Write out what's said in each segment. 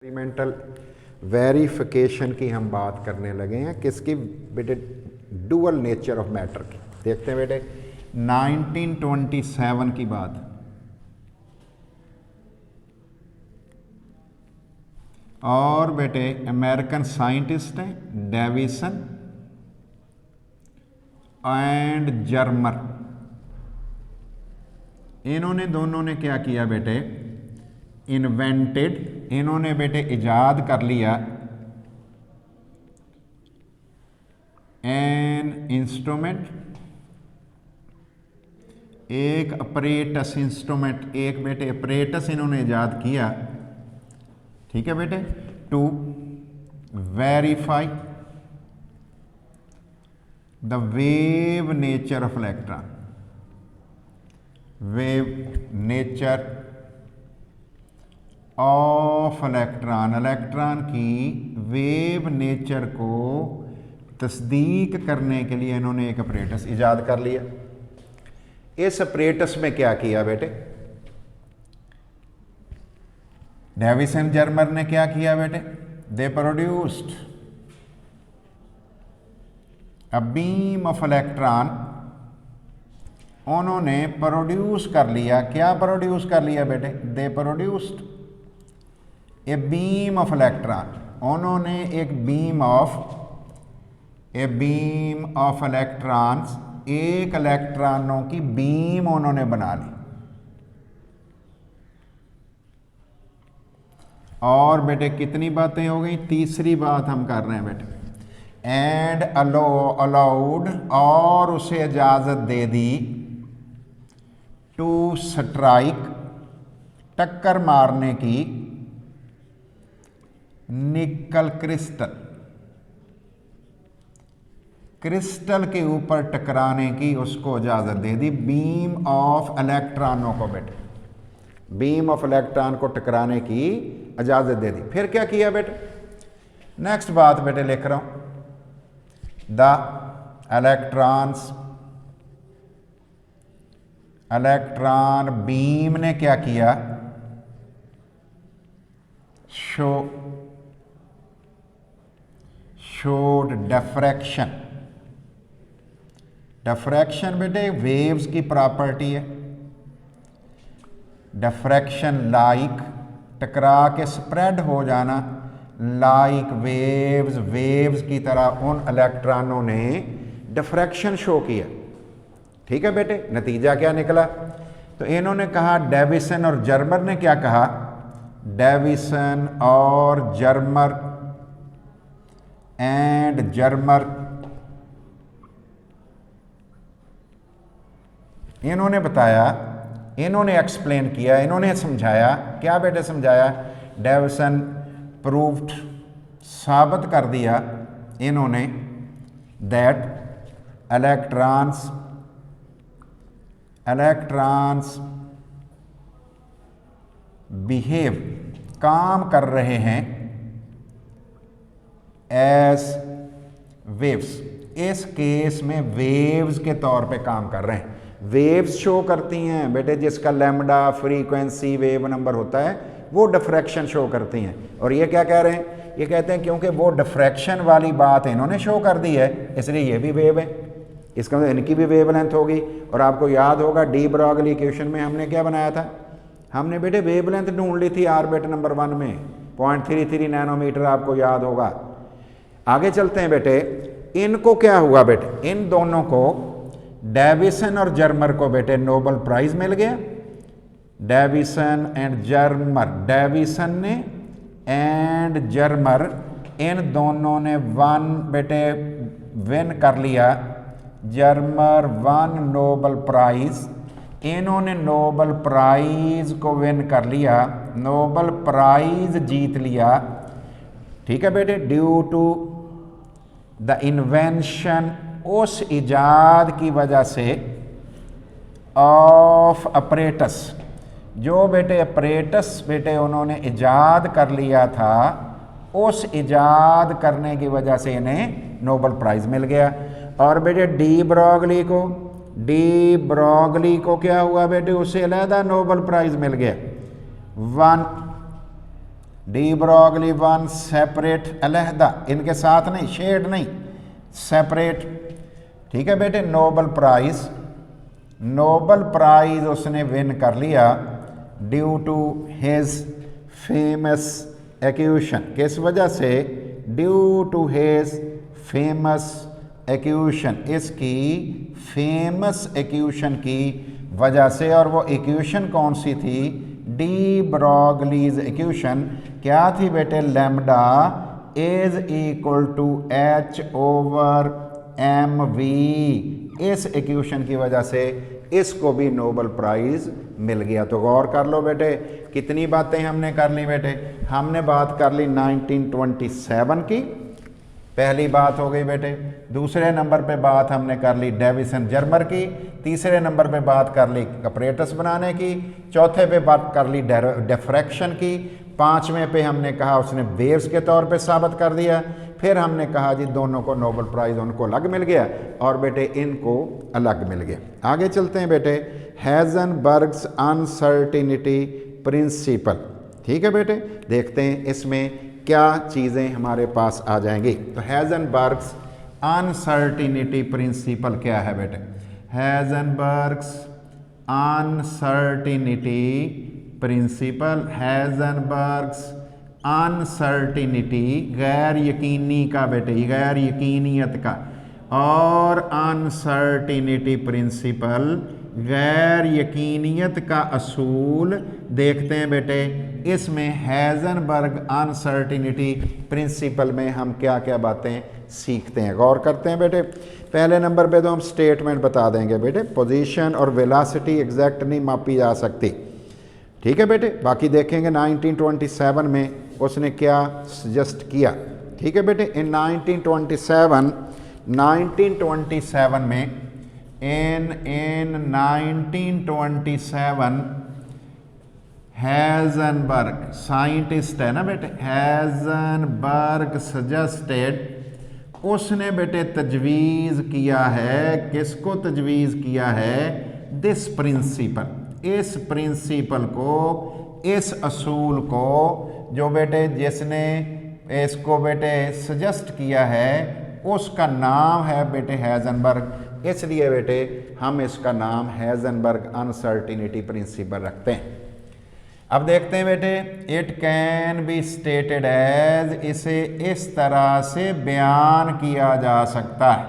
Experimental verification की हम बात करने लगे हैं किसकी बेटे, डुअल नेचर ऑफ मैटर की। देखते हैं बेटे 1927 की बात। और बेटे अमेरिकन साइंटिस्ट हैं डेविसन एंड जर्मर, इन्होंने दोनों ने क्या किया बेटे, इन्वेंटेड, इन्होंने बेटे इजाद कर लिया एन इंस्ट्रूमेंट, एक अपरेटस इंस्ट्रूमेंट, एक बेटे अपरेटस इन्होंने इजाद किया, ठीक है बेटे, to verify the wave nature of electron, wave nature of electron, electron की वेव नेचर को तस्दीक करने के लिए इन्होंने एक अपरेटस इजाद कर लिया। इस अपरेटस में क्या किया बेटे, डेविसन जर्मर ने क्या किया बेटे, दे produced a beam of electron, उन्होंने प्रोड्यूस कर लिया, क्या प्रोड्यूस कर लिया बेटे, दे produced a beam of electron, उन्होंने एक बीम ऑफ इलेक्ट्रॉन्स, एक इलेक्ट्रॉनों की बीम उन्होंने बना ली। और बेटे कितनी बातें हो गई, तीसरी बात हम कर रहे हैं बेटे, एंड अलाउड, और उसे इजाजत दे दी, टू स्ट्राइक, टक्कर मारने की, निकल क्रिस्टल, क्रिस्टल के ऊपर टकराने की उसको इजाजत दे दी, बीम ऑफ इलेक्ट्रॉनों को बेटे, बीम ऑफ इलेक्ट्रॉन को टकराने की इजाजत दे दी। फिर क्या किया बेटे, नेक्स्ट बात बेटे लिख रहा हूं, द इलेक्ट्रॉन बीम ने क्या किया, शोड डिफ्रैक्शन, डिफ्रैक्शन बेटे वेव्स की प्रॉपर्टी है, डिफ्रैक्शन लाइक, टकरा के स्प्रेड हो जाना, लाइक वेव्स, वेव्स की तरह उन इलेक्ट्रॉनों ने डिफ्रैक्शन शो किया, ठीक है बेटे। नतीजा क्या निकला, तो इन्होंने कहा, डेविसन और जर्मर ने क्या कहा, डेविसन और जर्मर एंड जर्मर, इन्होंने बताया, इन्होंने एक्सप्लेन किया, इन्होंने समझाया, क्या बेटे समझाया, डेविसन प्रूव्ड, साबित कर दिया इन्होंने, दैट इलेक्ट्रॉन्स बिहेव, काम कर रहे हैं, एज वेव्स, इस केस में वेव्स के तौर पे काम कर रहे हैं, वेव्स शो करती हैं बेटे, जिसका लैम्डा फ्रीक्वेंसी वेव नंबर होता है वो डिफ्रैक्शन शो करती हैं। और ये क्या कह रहे हैं, ये कहते हैं क्योंकि वो डिफ्रैक्शन वाली बात इन्होंने शो कर दी है, इसलिए ये भी वेव है, इसका मतलब इनकी भी वेवलेंथ होगी। और आपको याद होगा डी ब्रॉगली इक्वेशन में हमने क्या बनाया था, हमने बेटे वेवलेंथ ढूंढ ली थी ऑर्बिट नंबर 1 में 0.33 नैनोमीटर, आपको याद होगा। आगे चलते हैं बेटे, इनको क्या हुआ बेटे, इन दोनों को, डेविसन और जर्मर को बेटे नोबेल प्राइज मिल गया, डेविसन एंड जर्मर, डेविसन ने एंड जर्मर, इन दोनों ने बेटे विन कर लिया, जर्मर 1 नोबेल प्राइज, इन्होंने नोबेल प्राइज को विन कर लिया, नोबेल प्राइज जीत लिया, ठीक है बेटे, ड्यू टू द इन्वेंशन, उस इजाद की वजह से, ऑफ अपरेटस, जो बेटे अपरेटस बेटे उन्होंने इजाद कर लिया था, उस इजाद करने की वजह से इन्हें नोबेल प्राइज मिल गया। और बेटे डी ब्रॉगली को क्या हुआ बेटे, उसे अलहदा नोबेल प्राइज मिल गया, 1 डी ब्रॉगली वन सेपरेट, अलहदा, इनके साथ नहीं, शेड नहीं, सेपरेट। ठीक है बेटे, नोबल प्राइज, नोबल प्राइज उसने विन कर लिया ड्यू टू हिज फेमस एक्यूशन, किस वजह से? ड्यू टू हिज फेमस एक्यूशन, इसकी फेमस एक्यूशन की वजह से। और वो एक्यूशन कौन सी थी? De Broglie's equation. क्या थी बेटे? Lambda is equal to h over m v. इस एक्यूशन की वजह से इसको भी नोबल प्राइज मिल गया। तो गौर कर लो बेटे, कितनी बातें हमने कर ली बेटे। हमने बात कर ली 1927 की, पहली बात हो गई बेटे। दूसरे नंबर पे बात हमने कर ली डेविसन जर्मर की। तीसरे नंबर पे बात कर ली अपरेटस बनाने की। चौथे पे बात कर ली डिफ्रैक्शन की। पांचवें पे हमने कहा उसने वेव्स के तौर पे साबित कर दिया। फिर हमने कहा जी दोनों को नोबल प्राइज उनको अलग मिल गया और बेटे इनको अलग मिल गया। आगे चलते हैं बेटे, हेजनबर्ग्स अनसर्टिनिटी प्रिंसिपल। ठीक है बेटे, देखते हैं इसमें क्या चीज़ें हमारे पास आ जाएंगी। तो हेजनबर्ग्स अनसर्टिनिटी प्रिंसिपल क्या है बेटे? हेजनबर्ग्स अनसर्टिनिटी प्रिंसिपल, हेजनबर्ग्स अनसर्टिनिटी, गैर यकीनी का बेटे, गैर यकीनियत का, और अनसर्टिनिटी प्रिंसिपल, गैर यकीनियत का असूल। देखते हैं बेटे इसमें हेजनबर्ग अनसर्टिनिटी प्रिंसिपल में हम क्या क्या बातें सीखते हैं, गौर करते हैं बेटे। पहले नंबर पे तो हम स्टेटमेंट बता देंगे बेटे, पोजीशन और वेलोसिटी एग्जैक्ट नहीं मापी जा सकती। ठीक है बेटे, बाकी देखेंगे 1927 में उसने क्या सजेस्ट किया। ठीक है बेटे, इन 1927 में इन 1927 हेजनबर्ग, साइंटिस्ट है ना बेटे, हेजनबर्ग सजेस्टेड, उसने बेटे तजवीज़ किया है, किसको तजवीज़ किया है? दिस प्रिंसिपल, इस प्रिंसिपल को, इस असूल को, जो बेटे जिसने इसको बेटे सजेस्ट किया है उसका नाम है बेटे हेजनबर्ग। इसलिए बेटे हम इसका नाम हेजनबर्ग अनसर्टिनिटी प्रिंसिपल रखते हैं। अब देखते हैं बेटे, it can be stated as, इसे इस तरह से बयान किया जा सकता है।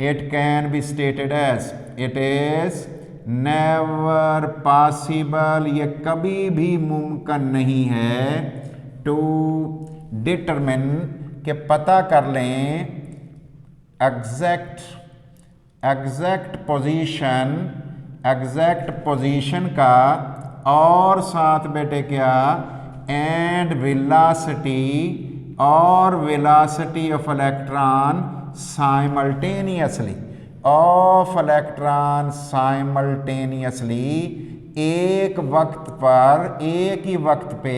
It can be stated as, it is never possible, ये कभी भी मुमकिन नहीं है, टू डिटरमिन, के पता कर लें, एग्जैक्ट पोजीशन का, और साथ बेटे क्या? एंड वेलोसिटी, और velocity of electron simultaneously, of electron simultaneously, एक वक्त पर, एक ही वक्त पे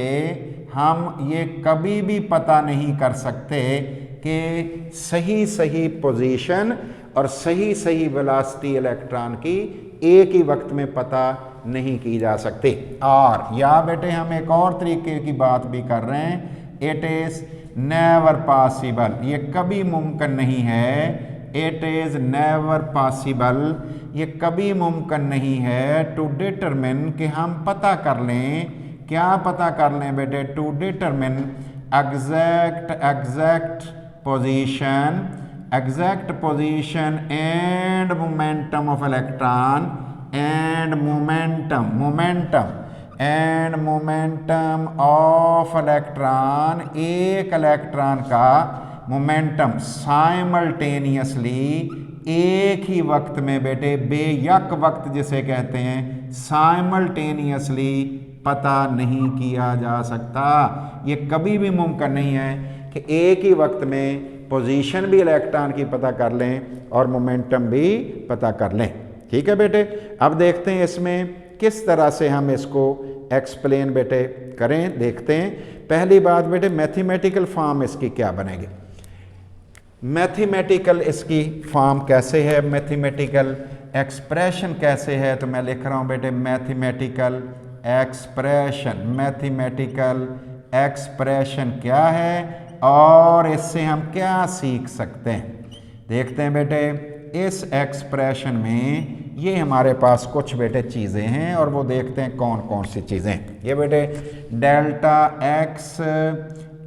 हम ये कभी भी पता नहीं कर सकते कि सही पोजीशन और सही वेलोसिटी इलेक्ट्रॉन की एक ही वक्त में पता नहीं की जा सकती। और या बेटे हम एक और तरीके की बात भी कर रहे हैं, इट इज़ नेवर पॉसिबल, ये कभी मुमकिन नहीं है, इट इज़ नेवर पॉसिबल, ये कभी मुमकिन नहीं है, टू डिटरमिन, कि हम पता कर लें, क्या पता कर लें बेटे? To determine exact position and momentum of electron, and momentum of electron, एक इलेक्ट्रॉन का मोमेंटम साइमल्टेनियसली, एक ही वक्त में बेटे, बेयक वक्त जिसे कहते हैं, साइमल्टेनियसली पता नहीं किया जा सकता। ये कभी भी मुमकिन नहीं है कि एक ही वक्त में पोजीशन भी इलेक्ट्रॉन की पता कर लें और मोमेंटम भी पता कर लें। ठीक है बेटे, अब देखते हैं इसमें किस तरह से हम इसको एक्सप्लेन बेटे करें, देखते हैं। पहली बात बेटे, मैथमेटिकल फॉर्म इसकी क्या बनेगी? मैथमेटिकल इसकी फॉर्म कैसे है, मैथमेटिकल एक्सप्रेशन कैसे है? तो मैं लिख रहा हूँ बेटे मैथमेटिकल एक्सप्रेशन क्या है और इससे हम क्या सीख सकते हैं। देखते हैं बेटे, इस एक्सप्रेशन में ये हमारे पास कुछ बेटे चीज़ें हैं और वो देखते हैं कौन कौन सी चीज़ें। ये बेटे डेल्टा एक्स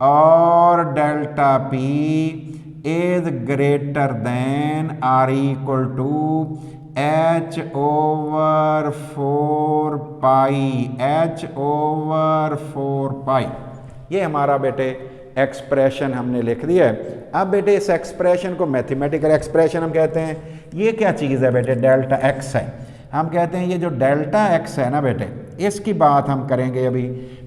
और delta p is greater than or equal to h over 4 pi, h over 4 pi. ये हमारा बेटे एक्सप्रेशन हमने लिख दिया है। अब बेटे इस एक्सप्रेशन को मैथमेटिकल एक्सप्रेशन हम कहते हैं। ये क्या चीज़ है बेटे, डेल्टा एक्स है। हम कहते हैं ये जो डेल्टा एक्स है ना बेटे, इसकी बात हम करेंगे अभी,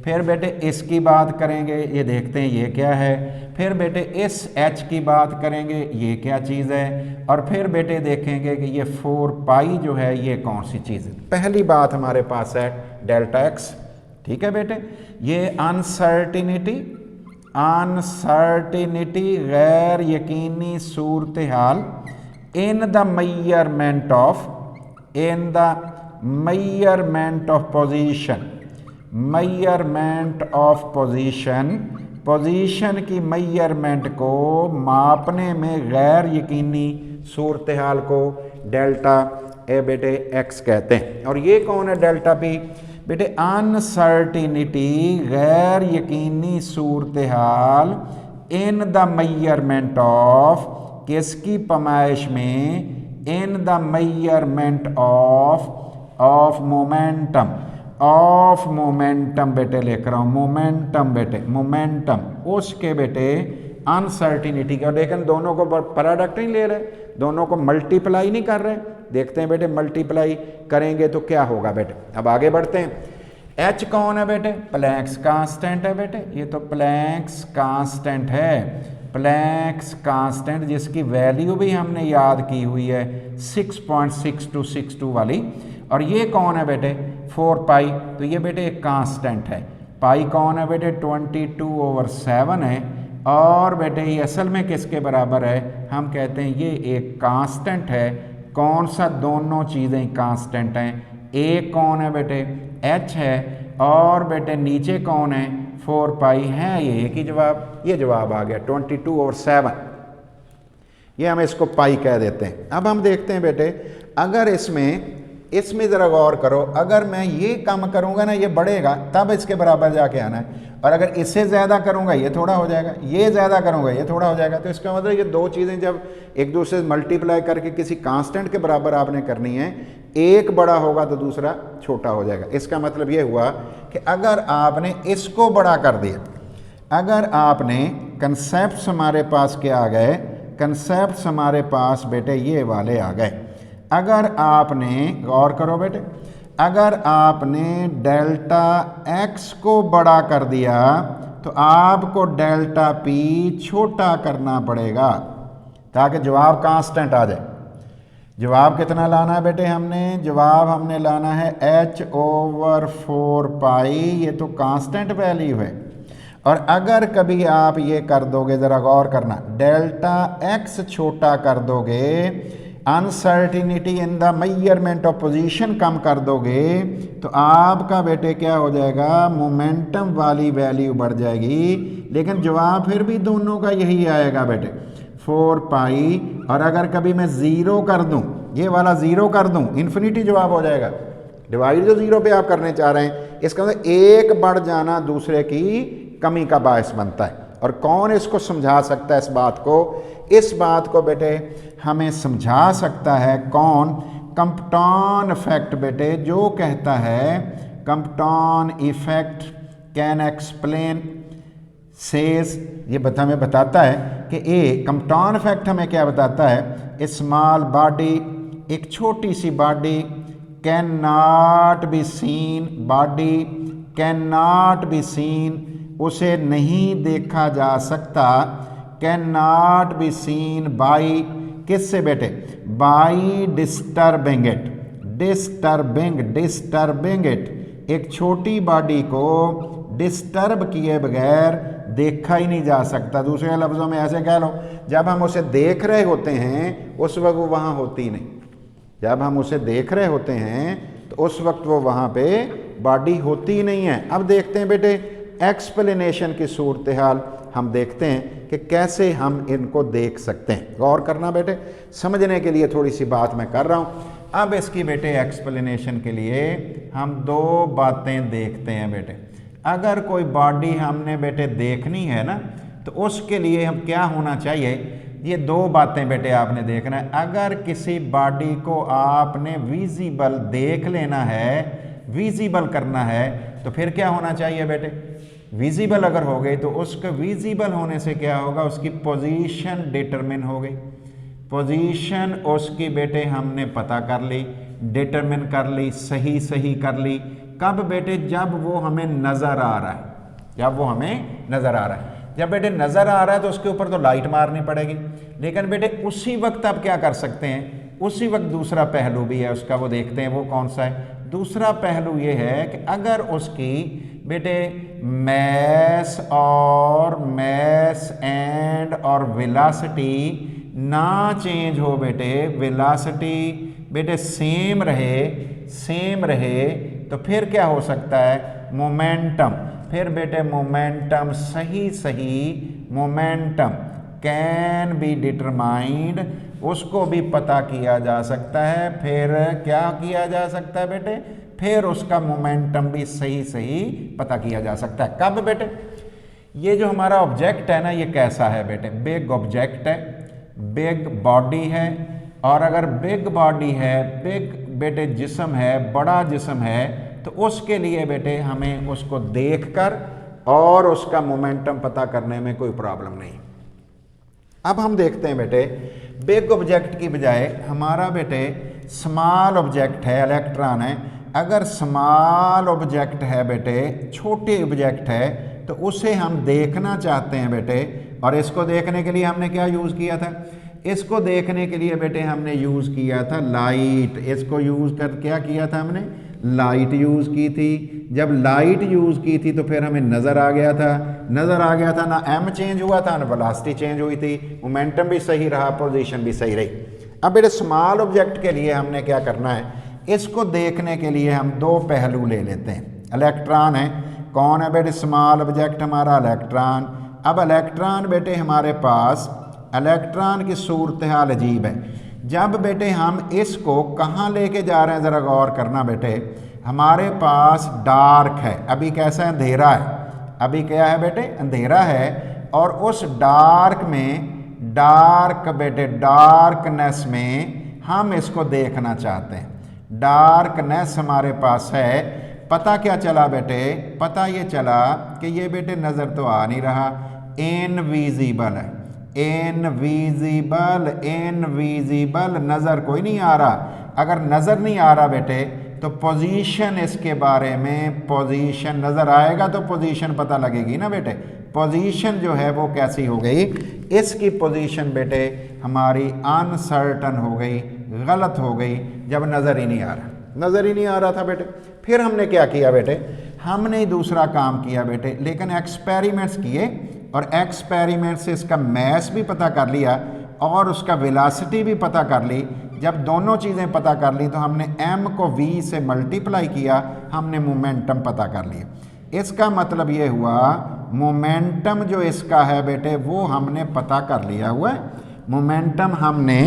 फिर बेटे इसकी बात करेंगे, ये देखते हैं ये क्या है, फिर बेटे इस एच की बात करेंगे, ये क्या चीज़ है, और फिर बेटे देखेंगे कि ये 4 पाई जो है ये कौन सी चीज़ है। पहली बात हमारे पास है डेल्टा एक्स, ठीक है बेटे। ये अनसर्टिनिटी, अनसर्टिनिटी गैर यकीनी सूरत हाल in the measurement of, in the measurement of position, measurement of position, position की मेजरमेंट को मापने में गैर यकीनी सूरत हाल को डेल्टा ए बेटे एक्स कहते हैं। और ये कौन है डेल्टा पी बेटे, अनसर्टिनिटी गैर यकीनी सूरत हाल इन द मेजरमेंट ऑफ, किसकी पैमाइश में, इन the measurement of momentum, of momentum बेटे लिख रहा हूँ, मोमेंटम बेटे, मोमेंटम उसके बेटे अनसर्टिनिटी का। लेकिन दोनों को प्रोडक्ट नहीं ले रहे, दोनों को मल्टीप्लाई नहीं कर रहे। देखते हैं बेटे मल्टीप्लाई करेंगे तो क्या होगा बेटे। अब आगे बढ़ते हैं। एच कौन है बेटे, प्लैंक्स कांस्टेंट है बेटे। ये तो प्लैंक्स कांस्टेंट है, प्लैंक्स कांस्टेंट जिसकी वैल्यू भी हमने याद की हुई है 6.6262 वाली। और ये कौन है बेटे, 4 पाई, तो ये बेटे एक कांस्टेंट है। पाई कौन है बेटे, 22/7 है। और बेटे ये असल में किसके बराबर है, हम कहते हैं ये एक कांस्टेंट है। कौन सा, दोनों चीज़ें कांस्टेंट हैं। एक कौन है बेटे, एच है, और बेटे नीचे कौन है, 4 पाई है। ये एक ही जवाब, ये जवाब आ गया 22/7। ये हम इसको पाई कह देते हैं। अब हम देखते हैं बेटे, अगर इसमें ज़रा गौर करो, अगर मैं ये कम करूँगा ना ये बढ़ेगा, तब इसके बराबर जाके आना है। और अगर इससे ज़्यादा करूँगा ये थोड़ा हो जाएगा, ये ज़्यादा करूँगा ये थोड़ा हो जाएगा। तो इसका मतलब ये दो चीज़ें जब एक दूसरे से मल्टीप्लाई करके किसी कांस्टेंट के बराबर आपने करनी है, एक बड़ा होगा तो दूसरा छोटा हो जाएगा। इसका मतलब ये हुआ कि अगर आपने इसको बड़ा कर दिया, अगर आपने कंसेप्ट हमारे पास क्या आ गए, कंसेप्ट हमारे पास बेटे ये वाले आ गए। अगर आपने गौर करो बेटे, अगर आपने डेल्टा एक्स को बड़ा कर दिया तो आपको डेल्टा पी छोटा करना पड़ेगा ताकि जवाब कांस्टेंट आ जाए। जवाब कितना लाना है बेटे, जवाब हमने लाना है h/4 पाई, ये तो कांस्टेंट वैल्यू है। और अगर कभी आप ये कर दोगे, ज़रा गौर करना, डेल्टा एक्स छोटा कर दोगे, uncertainty in the measurement of position कम कर दोगे, तो आपका बेटे क्या हो जाएगा, मोमेंटम वाली वैल्यू बढ़ जाएगी। लेकिन जवाब फिर भी दोनों का यही आएगा बेटे, 4 पाई। और अगर कभी मैं ज़ीरो कर दूं, ये वाला ज़ीरो कर दूं, इन्फिनिटी जवाब हो जाएगा। डिवाइड जो ज़ीरो पे आप करने चाह रहे हैं, इसका मतलब एक बढ़ जाना दूसरे की कमी का बायस बनता है। और कौन इसको समझा सकता है इस बात को, इस बात को बेटे हमें समझा सकता है कौन, कम्पटन इफेक्ट बेटे, जो कहता है Compton effect can explain says, ये हमें बताता है कि कम्पटन इफेक्ट हमें क्या बताता है, स्मॉल बॉडी, एक छोटी सी body, can not be seen, body can not be seen, उसे नहीं देखा जा सकता, can not be seen by, किससे बेटे, by disturbing it, disturbing it, एक छोटी बॉडी को डिस्टर्ब किए बगैर देखा ही नहीं जा सकता। दूसरे लफ्ज़ों में ऐसे कह लो, जब हम उसे देख रहे होते हैं उस वक्त वो वहाँ होती नहीं, जब हम उसे देख रहे होते हैं तो उस वक्त वो वहाँ पे बॉडी होती ही नहीं है। अब देखते हैं बेटे एक्सप्लेनेशन की सूरत हाल हम देखते हैं कि कैसे हम इनको देख सकते हैं। गौर करना बेटे, समझने के लिए थोड़ी सी बात मैं कर रहा हूँ। अब इसकी बेटे एक्सप्लेनेशन के लिए हम दो बातें देखते हैं बेटे। अगर कोई बॉडी हमने बेटे देखनी है ना, तो उसके लिए हम क्या होना चाहिए, ये दो बातें बेटे आपने देखना है। अगर किसी बॉडी को आपने विजिबल देख लेना है, विजिबल करना है, तो फिर क्या होना चाहिए बेटे, विजिबल अगर हो गई तो उसके विजिबल होने से क्या होगा, उसकी पोजीशन डिटरमिन हो गई। पोजीशन उसकी बेटे हमने पता कर ली, डिटरमिन कर ली, सही सही कर ली। कब बेटे, जब वो हमें नज़र आ रहा है, जब वो हमें नज़र आ रहा है। जब बेटे नज़र आ रहा है तो उसके ऊपर तो लाइट मारनी पड़ेगी, लेकिन बेटे उसी वक्त आप क्या कर सकते हैं, उसी वक्त दूसरा पहलू भी है उसका, वो देखते हैं वो कौन सा है। दूसरा पहलू ये है कि अगर उसकी बेटे मैस एंड और वेलोसिटी ना चेंज हो बेटे, वेलोसिटी बेटे सेम रहे, तो फिर क्या हो सकता है, मोमेंटम। फिर बेटे मोमेंटम सही मोमेंटम कैन बी डिटरमाइंड, उसको भी पता किया जा सकता है। फिर क्या किया जा सकता है बेटे, फिर उसका मोमेंटम भी सही पता किया जा सकता है। कब बेटे, ये जो हमारा ऑब्जेक्ट है ना, ये कैसा है बेटे, बिग ऑब्जेक्ट है, बिग बॉडी है। और अगर बिग बॉडी है, बिग बेटे जिस्म है, बड़ा जिस्म है, तो उसके लिए बेटे हमें उसको देखकर और उसका मोमेंटम पता करने में कोई प्रॉब्लम नहीं। अब हम देखते हैं बेटे, बिग ऑब्जेक्ट की बजाय हमारा बेटे स्मॉल ऑब्जेक्ट है, इलेक्ट्रॉन है। अगर स्मॉल ऑब्जेक्ट है बेटे, छोटे ऑब्जेक्ट है, तो उसे हम देखना चाहते हैं बेटे। और इसको देखने के लिए हमने क्या यूज़ किया था, इसको देखने के लिए बेटे हमने यूज़ किया था लाइट। इसको यूज़ कर क्या किया था हमने, लाइट यूज़ की थी। जब लाइट यूज़ की थी तो फिर हमें नज़र आ गया था, ना एम चेंज हुआ था, ना वेलोसिटी चेंज हुई थी, मोमेंटम भी सही रहा, पोजीशन भी सही रही। अब बेटे स्मॉल ऑब्जेक्ट के लिए हमने क्या करना है, इसको देखने के लिए हम दो पहलू ले लेते हैं। इलेक्ट्रॉन है, कौन है बेटे, स्मॉल ऑब्जेक्ट हमारा इलेक्ट्रॉन। अब इलेक्ट्रॉन बेटे हमारे पास, इलेक्ट्रॉन की सूरत हाल अजीब है। जब बेटे हम इसको कहाँ लेके जा रहे हैं, ज़रा गौर करना बेटे। हमारे पास डार्क है, अभी कैसा है, अंधेरा है। अभी क्या है बेटे, अंधेरा है। और उस डार्क में, डार्कनेस में हम इसको देखना चाहते हैं। डार्कनेस हमारे पास है। पता क्या चला बेटे, पता ये चला कि ये बेटे नज़र तो आ नहीं रहा, इनविजिबल है, इनविजिबल, नज़र कोई नहीं आ रहा। अगर नज़र नहीं आ रहा बेटे, तो पोजीशन इसके बारे में, पोजीशन नज़र आएगा तो पोजीशन पता लगेगी ना बेटे। पोजीशन जो है वो कैसी हो गई, इसकी पोजीशन बेटे हमारी अनसर्टन हो गई, गलत हो गई, जब नज़र ही नहीं आ रहा था बेटे। फिर हमने क्या किया बेटे, हमने दूसरा काम किया बेटे, लेकिन एक्सपेरिमेंट्स किए, और एक्सपेरिमेंट से इसका मैस भी पता कर लिया और उसका वेलोसिटी भी पता कर ली। जब दोनों चीज़ें पता कर ली तो हमने m को v से मल्टीप्लाई किया, हमने मोमेंटम पता कर लिया। इसका मतलब ये हुआ, मोमेंटम जो इसका है बेटे वो हमने पता कर लिया हुआ है, मोमेंटम हमने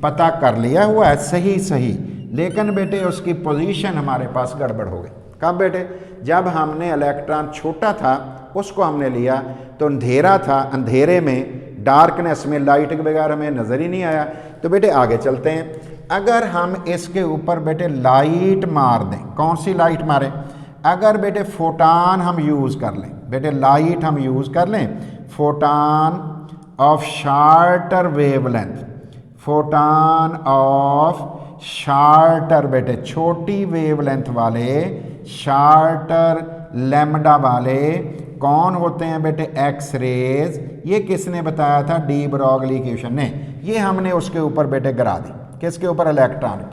पता कर लिया हुआ है सही। लेकिन बेटे उसकी पोजीशन हमारे पास गड़बड़ हो गई। कब बेटे, जब हमने इलेक्ट्रॉन छोटा था उसको हमने लिया तो अंधेरा था, अंधेरे में, डार्कनेस में, लाइट के बगैर हमें नज़र ही नहीं आया। तो बेटे आगे चलते हैं। अगर हम इसके ऊपर बेटे लाइट मार दें, कौन सी लाइट मारें, अगर बेटे फोटान हम यूज़ कर लें, बेटे लाइट हम यूज़ कर लें, photon of shorter wavelength, photon of shorter बेटे छोटी वेवलेंथ वाले, शार्टर लैम्डा वाले कौन होते हैं बेटे, एक्स रेज। ये किसने बताया था, डी ब्रॉगली इक्वेशन ने। ये हमने उसके ऊपर बेटे गिरा दी, किसके ऊपर, electron.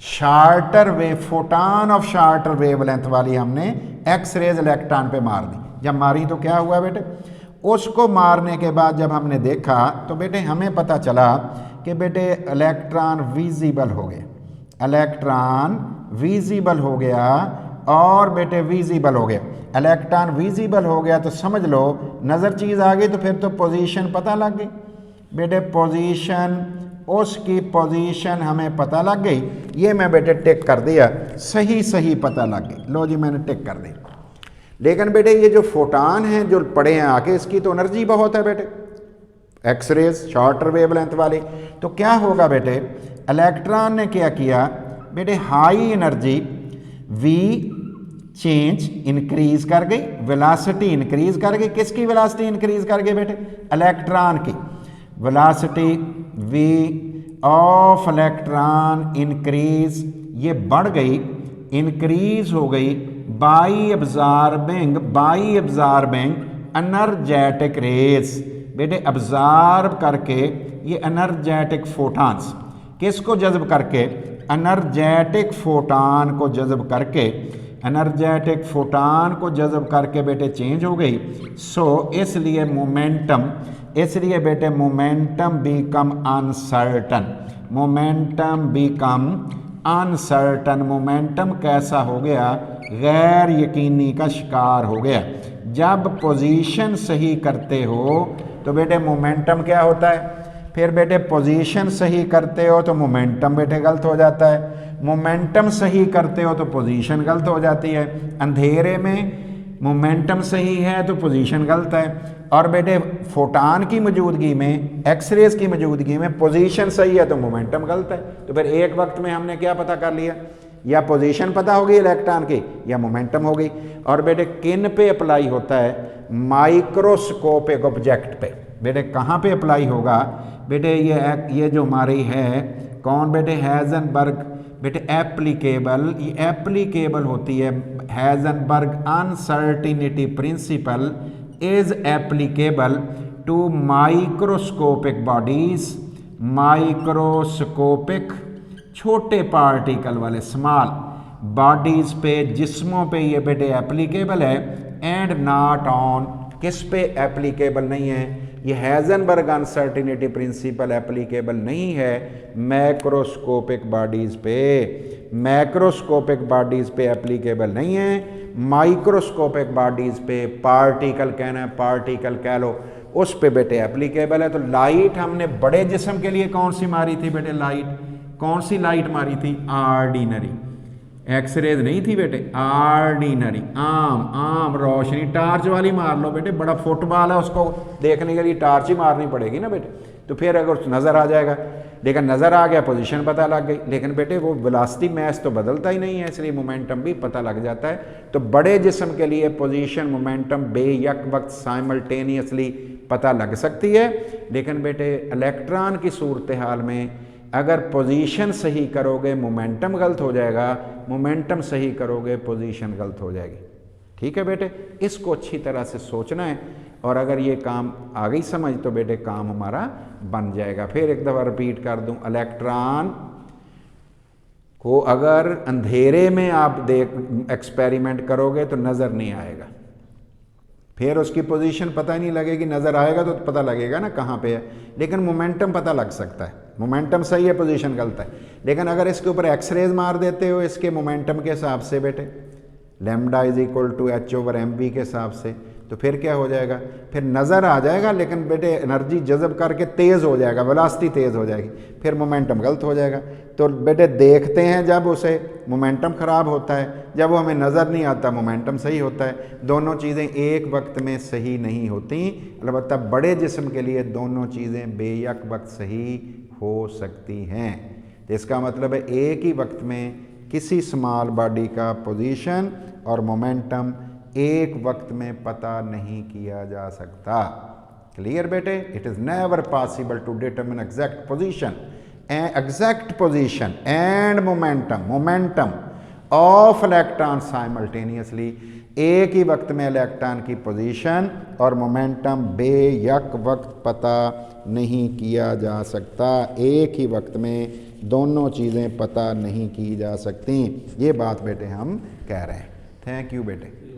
Shorter wave, photon of shorter wavelength वाली हमने एक्स रेज इलेक्ट्रॉन पे मार दी। जब मारी तो क्या हुआ बेटे, उसको मारने के बाद जब हमने देखा तो बेटे हमें पता चला कि बेटे इलेक्ट्रॉन विजिबल हो गया, इलेक्ट्रॉन विजिबल हो गया। और बेटे विजिबल हो गया। इलेक्ट्रॉन विजिबल हो गया तो समझ लो नज़र चीज़ आ गई, तो फिर तो पोजीशन पता लग गई बेटे, पोजीशन, उसकी पोजीशन हमें पता लग गई। ये मैं बेटे टिक कर दिया, सही सही पता लग गई, लो जी मैंने टिक कर दी। लेकिन बेटे ये जो फोटान हैं जो पड़े हैं आके, इसकी तो एनर्जी बहुत है बेटे, एक्सरेज शॉर्टर वेवलेंथ वाली। तो क्या होगा बेटे, इलेक्ट्रॉन ने क्या किया बेटे, high energy v change increase कर गई, वेलोसिटी इंक्रीज कर गई। किसकी वेलोसिटी इंक्रीज कर गई बेटे, इलेक्ट्रॉन की velocity v of electron increase, ये बढ़ गई, इंक्रीज हो गई बाई एब्जॉर्बिंग एनर्जेटिक रेज। बेटे अब्जॉर्ब करके ये एनर्जेटिक फोटॉन्स, किसको जज्ब करके, एनर्जेटिक फोटान को जज्ब करके, एनर्जेटिक फोटान को जज्ब करके बेटे चेंज हो गई। सो इसलिए मोमेंटम, इसलिए बेटे momentum become uncertain, momentum become uncertain, momentum कैसा हो गया, गैर यकीनी का शिकार हो गया। जब पोजीशन सही करते हो तो बेटे मोमेंटम क्या होता है, फिर बेटे पोजीशन सही करते हो तो मोमेंटम बेटे गलत हो जाता है, मोमेंटम सही करते हो तो पोजीशन गलत हो जाती है। अंधेरे में मोमेंटम सही है तो पोजीशन गलत है, और बेटे फोटान की मौजूदगी में, एक्सरेज की मौजूदगी में पोजीशन सही है तो मोमेंटम गलत है। तो फिर एक वक्त में हमने क्या पता कर लिया, या पोजीशन पता होगी इलेक्ट्रॉन की या मोमेंटम होगी। और बेटे किन पे अप्लाई होता है, माइक्रोस्कोपिक ऑब्जेक्ट पे। बेटे कहाँ पे अप्लाई होगा बेटे, ये जो हमारी है कौन बेटे, हेज़नबर्ग। बेटे एप्लीकेबल, ये एप्लीकेबल होती है, Heisenberg uncertainty principle is applicable to microscopic bodies, microscopic छोटे पार्टिकल वाले स्मॉल बॉडीज पे, जिस्मों पे ये बेटे एप्लीकेबल है, एंड नॉट ऑन, किस पे एप्लीकेबल नहीं है, ये हेज़नबर्ग अनसर्टिनिटी प्रिंसिपल एप्लीकेबल नहीं है मैक्रोस्कोपिक बॉडीज पे, मैक्रोस्कोपिक बॉडीज पे एप्लीकेबल नहीं है, माइक्रोस्कोपिक बॉडीज पे, पार्टिकल कहना है, पार्टिकल कह लो, उस पे बेटे एप्लीकेबल है। तो लाइट हमने बड़े जिस्म के लिए कौन सी मारी थी बेटे, लाइट कौन सी लाइट मारी थी, ऑर्डिनरी, एक्सरेज नहीं थी बेटे, ऑर्डिनरी आम रोशनी, टार्च वाली मार लो बेटे, बड़ा फुटबॉल है उसको देखने के लिए टार्च ही मारनी पड़ेगी ना बेटे, तो फिर अगर नज़र आ जाएगा। लेकिन नज़र आ गया, पोजीशन पता लग गई, लेकिन बेटे वो वेलोसिटी मैस तो बदलता ही नहीं है, इसलिए मोमेंटम भी पता लग जाता है। तो बड़े जिस्म के लिए पोजीशन मोमेंटम बेयक वक्त साइमल्टेनियसली पता लग सकती है, लेकिन बेटे इलेक्ट्रॉन की सूरत हाल में अगर पोजीशन सही करोगे मोमेंटम गलत हो जाएगा, मोमेंटम सही करोगे पोजीशन गलत हो जाएगी। ठीक है बेटे, इसको अच्छी तरह से सोचना है, और अगर ये काम आ गई समझ तो बेटे काम हमारा बन जाएगा। फिर एक दफ़ा रिपीट कर दूं, इलेक्ट्रॉन को अगर अंधेरे में आप एक्सपेरिमेंट करोगे तो नज़र नहीं आएगा, फिर उसकी पोजीशन पता ही नहीं लगेगी, नज़र आएगा तो पता लगेगा ना कहाँ पे है, लेकिन मोमेंटम पता लग सकता है, मोमेंटम सही है पोजीशन गलत है। लेकिन अगर इसके ऊपर एक्सरेज मार देते हो इसके मोमेंटम के हिसाब से बेटे, lambda is equal to h/mv के हिसाब से, तो फिर क्या हो जाएगा, फिर नज़र आ जाएगा, लेकिन बेटे एनर्जी जज़ब करके तेज़ हो जाएगा, वेलोसिटी तेज़ हो जाएगी, फिर मोमेंटम गलत हो जाएगा। तो बेटे देखते हैं जब उसे मोमेंटम ख़राब होता है, जब वो हमें नज़र नहीं आता मोमेंटम सही होता है। दोनों चीज़ें एक वक्त में सही नहीं होती, अलबत्ता बड़े जिस्म के लिए दोनों चीज़ें बेयक वक्त सही हो सकती हैं। तो इसका मतलब है एक ही वक्त में किसी स्मॉल बॉडी का पोजीशन और मोमेंटम एक वक्त में पता नहीं किया जा सकता। क्लियर बेटे, it is never possible to determine exact position and momentum of electron simultaneously. एक ही वक्त में इलेक्ट्रॉन की पोजीशन और मोमेंटम बेयक वक्त पता नहीं किया जा सकता, एक ही वक्त में दोनों चीज़ें पता नहीं की जा सकती। ये बात बेटे हम कह रहे हैं। थैंक यू बेटे।